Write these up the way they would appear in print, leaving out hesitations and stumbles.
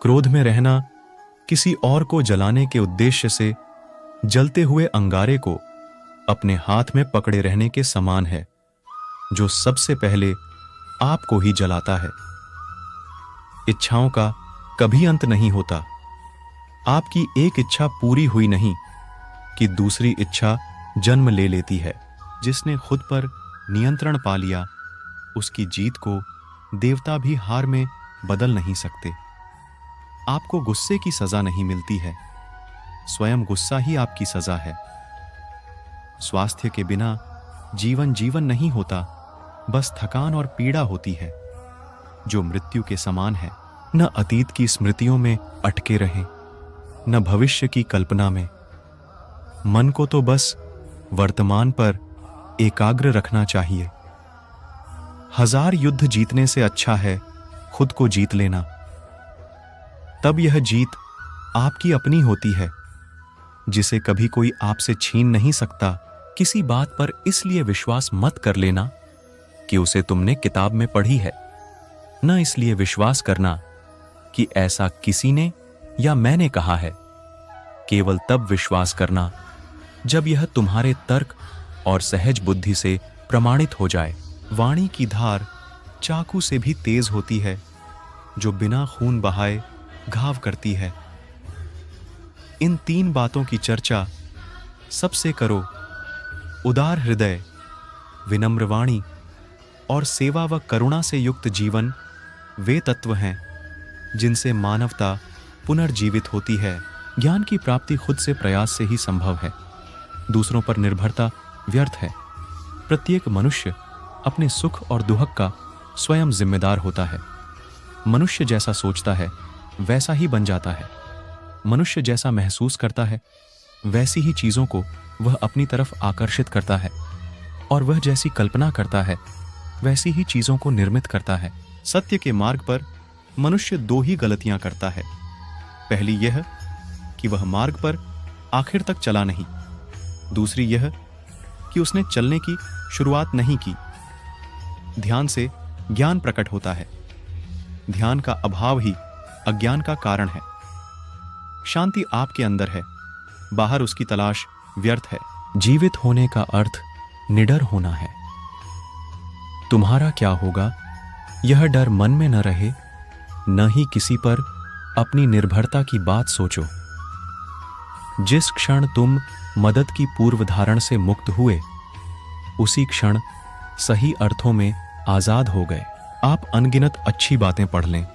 क्रोध में रहना किसी और को जलाने के उद्देश्य से जलते हुए अंगारे को अपने हाथ में पकड़े रहने के समान है, जो सबसे पहले आपको ही जलाता है। इच्छाओं का कभी अंत नहीं होता। आपकी एक इच्छा पूरी हुई नहीं कि दूसरी इच्छा जन्म ले लेती है। जिसने खुद पर नियंत्रण पा लिया, उसकी जीत को देवता भी हार में बदल नहीं सकते। आपको गुस्से की सजा नहीं मिलती है, स्वयं गुस्सा ही आपकी सजा है। स्वास्थ्य के बिना जीवन जीवन नहीं होता, बस थकान और पीड़ा होती है, जो मृत्यु के समान है। न अतीत की स्मृतियों में अटके रहें, न भविष्य की कल्पना में। मन को तो बस वर्तमान पर एकाग्र रखना चाहिए। 1000 युद्ध जीतने से अच्छा है खुद को जीत लेना। तब यह जीत आपकी अपनी होती है, जिसे कभी कोई आपसे छीन नहीं सकता। किसी बात पर इसलिए विश्वास मत कर लेना कि उसे तुमने किताब में पढ़ी है। न इसलिए विश्वास करना कि ऐसा किसी ने या मैंने कहा है। केवल तब विश्वास करना जब यह तुम्हारे तर्क और सहज बुद्धि से प्रमाणित हो जाए। वाणी की धार चाकू से भी तेज होती है, जो बिना खून बहाए घाव करती है। इन 3 बातों की चर्चा सबसे करो। उदार हृदय, विनम्र वाणी और सेवा व करुणा से युक्त जीवन वे तत्व हैं जिनसे मानवता पुनर्जीवित होती है। ज्ञान की प्राप्ति खुद से प्रयास से ही संभव है। दूसरों पर निर्भरता व्यर्थ है। प्रत्येक मनुष्य अपने सुख और दुख का स्वयं जिम्मेदार होता है। मनुष्य जैसा सोचता है वैसा ही बन जाता है। मनुष्य जैसा महसूस करता है वैसी ही चीजों को वह अपनी तरफ आकर्षित करता है, और वह जैसी कल्पना करता है वैसी ही चीजों को निर्मित करता है। सत्य के मार्ग पर मनुष्य 2 ही गलतियां करता है। पहली यह कि वह मार्ग पर आखिर तक चला नहीं। दूसरी यह कि उसने चलने की शुरुआत नहीं की। ध्यान से ज्ञान प्रकट होता है। ध्यान का अभाव ही अज्ञान का कारण है। शांति आपके अंदर है, बाहर उसकी तलाश व्यर्थ है। जीवित होने का अर्थ निडर होना है। तुम्हारा क्या होगा यह डर मन में न रहे, न ही किसी पर अपनी निर्भरता की बात सोचो। जिस क्षण तुम मदद की पूर्व धारण से मुक्त हुए, उसी क्षण सही अर्थों में आजाद हो गए। आप अनगिनत अच्छी बातें पढ़ लें,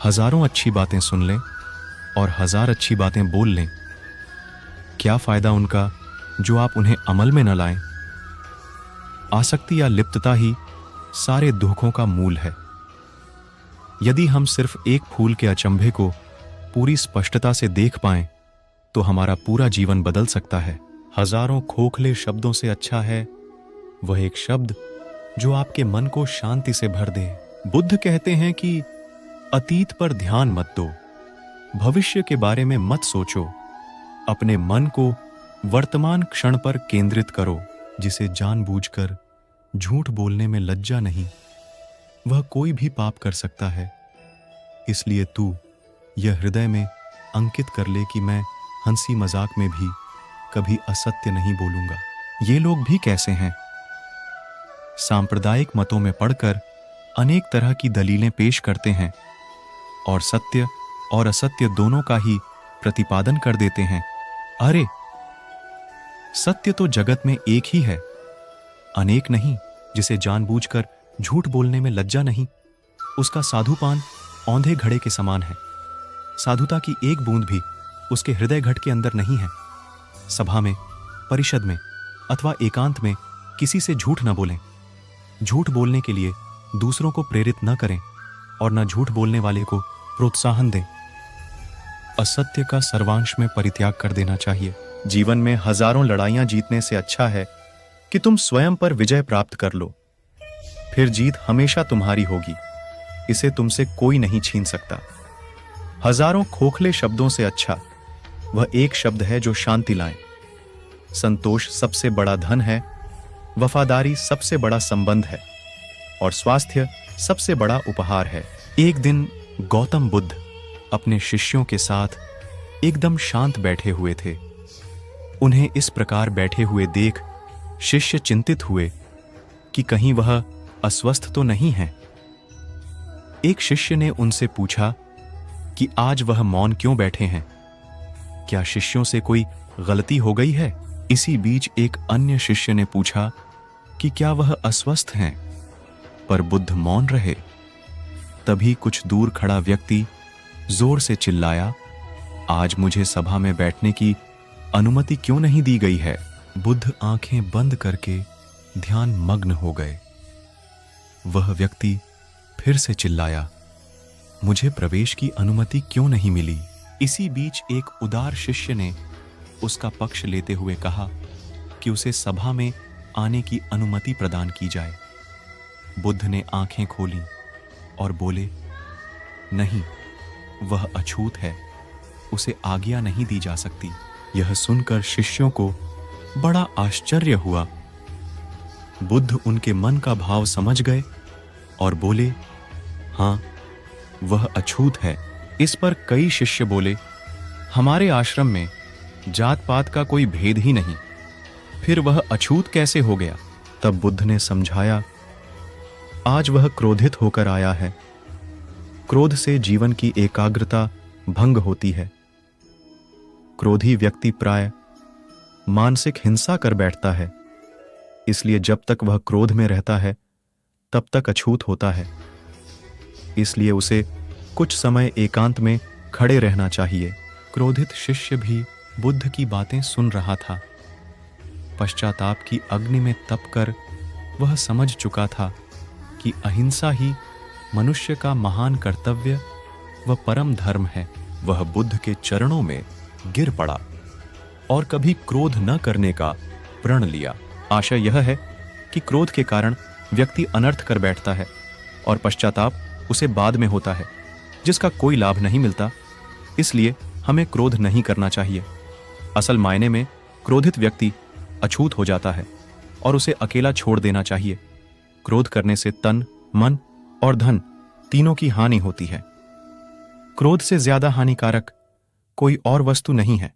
हजारों अच्छी बातें सुन लें और 1000 अच्छी बातें बोल लें, क्या फायदा उनका जो आप उन्हें अमल में न लाएं? आसक्ति या लिप्तता ही सारे दुखों का मूल है। यदि हम सिर्फ एक फूल के अचंभे को पूरी स्पष्टता से देख पाएं, तो हमारा पूरा जीवन बदल सकता है। हजारों खोखले शब्दों से अच्छा है वह एक शब्द जो आपके मन को शांति से भर दे। बुद्ध कहते हैं कि अतीत पर ध्यान मत दो, भविष्य के बारे में मत सोचो, अपने मन को वर्तमान क्षण पर केंद्रित करो। जिसे जानबूझकर झूठ बोलने में लज्जा नहीं, वह कोई भी पाप कर सकता है। इसलिए तू यह हृदय में अंकित कर ले कि मैं हंसी मजाक में भी कभी असत्य नहीं बोलूंगा। ये लोग भी कैसे हैं? सांप्रदायिक मतों में पढ़कर अनेक तरह की दलीलें पेश करते हैं और सत्य और असत्य दोनों का ही प्रतिपादन कर देते हैं। अरे, सत्य तो जगत में एक ही है, अनेक नहीं। जिसे जानबूझकर झूठ बोलने में लज्जा नहीं, उसका साधुपान औंधे घड़े के समान है। साधुता की एक बूंद भी उसके हृदय घट के अंदर नहीं है। सभा में, परिषद में अथवा एकांत में किसी से झूठ न बोलें। झूठ बोलने के लिए दूसरों को प्रेरित न करें और न झूठ बोलने वाले को प्रोत्साहन दें। असत्य का सर्वांश में परित्याग कर देना चाहिए। जीवन में हजारों लड़ाइयां जीतने से अच्छा है कि तुम स्वयं पर विजय प्राप्त कर लो। फिर जीत हमेशा तुम्हारी होगी, इसे तुमसे कोई नहीं छीन सकता। हजारों खोखले शब्दों से अच्छा वह एक शब्द है जो शांति लाए। संतोष सबसे बड़ा धन है, वफादारी सबसे बड़ा संबंध है और स्वास्थ्य सबसे बड़ा उपहार है। एक दिन गौतम बुद्ध अपने शिष्यों के साथ एकदम शांत बैठे हुए थे। उन्हें इस प्रकार बैठे हुए देख शिष्य चिंतित हुए कि कहीं वह अस्वस्थ तो नहीं है। एक शिष्य ने उनसे पूछा कि आज वह मौन क्यों बैठे हैं? क्या शिष्यों से कोई गलती हो गई है? इसी बीच एक अन्य शिष्य ने पूछा कि क्या वह अस्वस्थ हैं? पर बुद्ध मौन रहे। तभी कुछ दूर खड़ा व्यक्ति जोर से चिल्लाया, आज मुझे सभा में बैठने की अनुमति क्यों नहीं दी गई है? बुद्ध आंखें बंद करके ध्यान मग्न हो गए। वह व्यक्ति फिर से चिल्लाया, मुझे प्रवेश की अनुमति क्यों नहीं मिली? इसी बीच एक उदार शिष्य ने उसका पक्ष लेते हुए कहा कि उसे सभा में आने की अनुमति प्रदान की जाए। बुद्ध ने आंखें खोली और बोले, नहीं, वह अछूत है, उसे आज्ञा नहीं दी जा सकती। यह सुनकर शिष्यों को बड़ा आश्चर्य हुआ। बुद्ध उनके मन का भाव समझ गए और बोले, हाँ, वह अछूत है। इस पर कई शिष्य बोले, हमारे आश्रम में जात पात का कोई भेद ही नहीं, फिर वह अछूत कैसे हो गया? तब बुद्ध ने समझाया, आज वह क्रोधित होकर आया है। क्रोध से जीवन की एकाग्रता भंग होती है। क्रोधी व्यक्ति प्राय मानसिक हिंसा कर बैठता है, इसलिए जब तक वह क्रोध में रहता है तब तक अछूत होता है। इसलिए उसे कुछ समय एकांत में खड़े रहना चाहिए। क्रोधित शिष्य भी बुद्ध की बातें सुन रहा था। पश्चाताप की अग्नि में तपकर वह समझ चुका था कि अहिंसा ही मनुष्य का महान कर्तव्य व परम धर्म है। वह बुद्ध के चरणों में गिर पड़ा और कभी क्रोध न करने का प्रण लिया। आशय यह है कि क्रोध के कारण व्यक्ति अनर्थ कर बैठता है और पश्चाताप उसे बाद में होता है, जिसका कोई लाभ नहीं मिलता। इसलिए हमें क्रोध नहीं करना चाहिए। असल मायने में क्रोधित व्यक्ति अछूत हो जाता है और उसे अकेला छोड़ देना चाहिए। क्रोध करने से तन, मन और धन तीनों की हानि होती है। क्रोध से ज्यादा हानिकारक कोई और वस्तु नहीं है।